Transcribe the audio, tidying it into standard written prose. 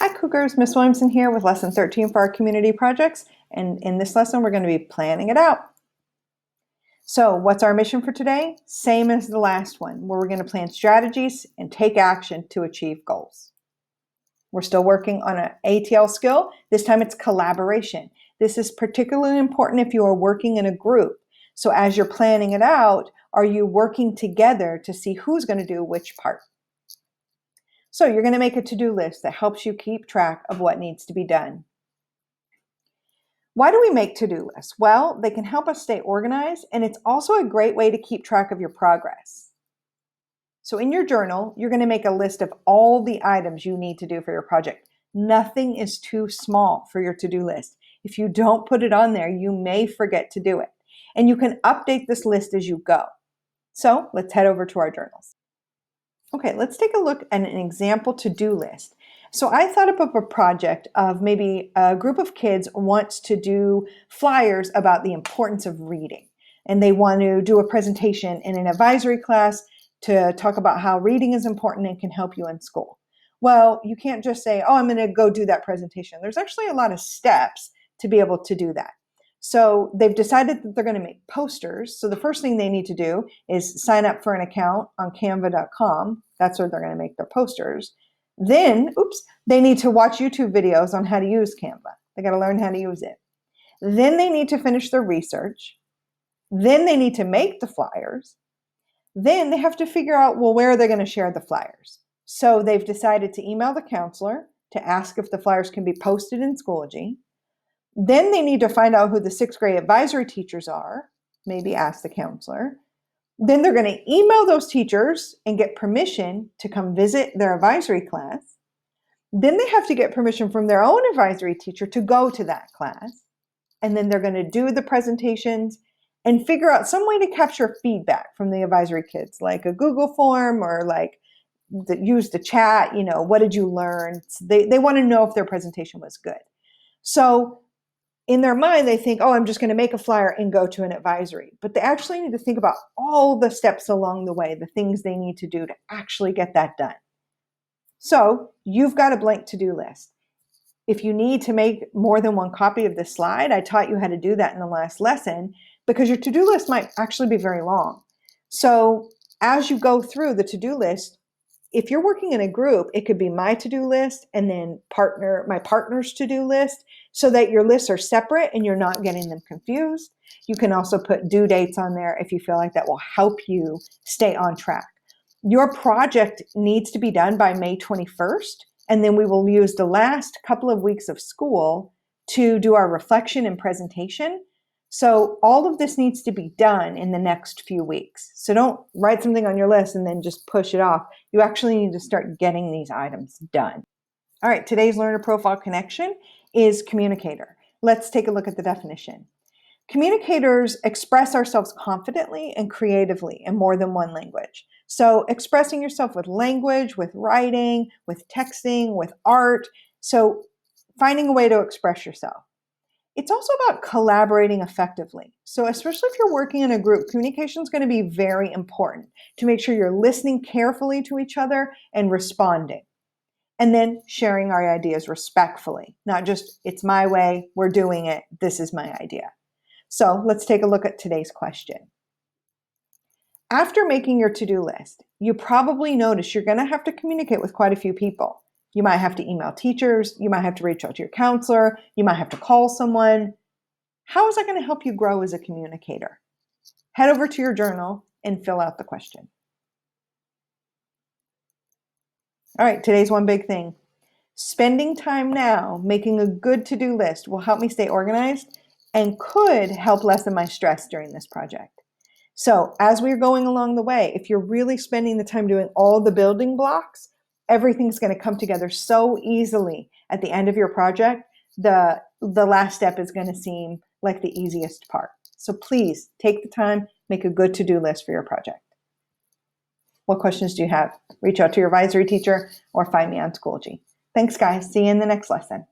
Hi Cougars, Miss Williamson here with lesson 13 for our community projects, and in this lesson we're going to be planning it out. So what's our mission for today? Same as the last one, where we're going to plan strategies and take action to achieve goals. We're still working on an ATL skill. This time it's collaboration. This is particularly important if you are working in a group. So as you're planning it out, are you working together to see who's going to do which part? So you're going to make a to-do list that helps you keep track of what needs to be done. Why do we make to-do lists? Well, they can help us stay organized, and it's also a great way to keep track of your progress. So in your journal, you're going to make a list of all the items you need to do for your project. Nothing is too small for your to-do list. If you don't put it on there, you may forget to do it. And you can update this list as you go. So let's head over to our journals. Okay, let's take a look at an example to-do list. So I thought up of a project of maybe a group of kids wants to do flyers about the importance of reading. And they want to do a presentation in an advisory class to talk about how reading is important and can help you in school. Well, you can't just say, oh, I'm going to go do that presentation. There's actually a lot of steps to be able to do that. So they've decided that they're going to make posters. So the first thing they need to do is sign up for an account on canva.com. That's where they're going to make their posters. Then, they need to watch YouTube videos on how to use Canva. They got to learn how to use it. Then they need to finish their research. Then they need to make the flyers. Then they have to figure out, well, where are they going to share the flyers? So they've decided to email the counselor to ask if the flyers can be posted in Schoology. Then they need to find out who the 6th grade advisory teachers are, maybe ask the counselor. Then they're going to email those teachers and get permission to come visit their advisory class. Then they have to get permission from their own advisory teacher to go to that class. And then they're going to do the presentations and figure out some way to capture feedback from the advisory kids, like a Google form or like use the chat, what did you learn? They want to know if their presentation was good. So in their mind, they think, oh, I'm just going to make a flyer and go to an advisory. But they actually need to think about all the steps along the way, the things they need to do to actually get that done. So you've got a blank to-do list. If you need to make more than one copy of this slide, I taught you how to do that in the last lesson because your to-do list might actually be very long. So as you go through the to-do list, if you're working in a group, it could be my to-do list and then my partner's to-do list so that your lists are separate and you're not getting them confused. You can also put due dates on there if you feel like that will help you stay on track. Your project needs to be done by May 21st, and then we will use the last couple of weeks of school to do our reflection and presentation. So all of this needs to be done in the next few weeks. So don't write something on your list and then just push it off. You actually need to start getting these items done. All right, today's learner profile connection is communicator. Let's take a look at the definition. Communicators express ourselves confidently and creatively in more than one language. So expressing yourself with language, with writing, with texting, with art. So finding a way to express yourself. It's also about collaborating effectively. So especially if you're working in a group, communication is going to be very important to make sure you're listening carefully to each other and responding. And then sharing our ideas respectfully, not just, it's my way, we're doing it, this is my idea. So let's take a look at today's question. After making your to-do list, you probably notice you're going to have to communicate with quite a few people. You might have to email teachers, you might have to reach out to your counselor, you might have to call someone. How is that going to help you grow as a communicator? Head over to your journal and fill out the question. All right, today's one big thing. Spending time now making a good to-do list will help me stay organized and could help lessen my stress during this project. So as we're going along the way, if you're really spending the time doing all the building blocks, everything's going to come together so easily at the end of your project. The last step is going to seem like the easiest part. So please take the time, make a good to-do list for your project. What questions do you have? Reach out to your advisory teacher or find me on Schoology. Thanks, guys. See you in the next lesson.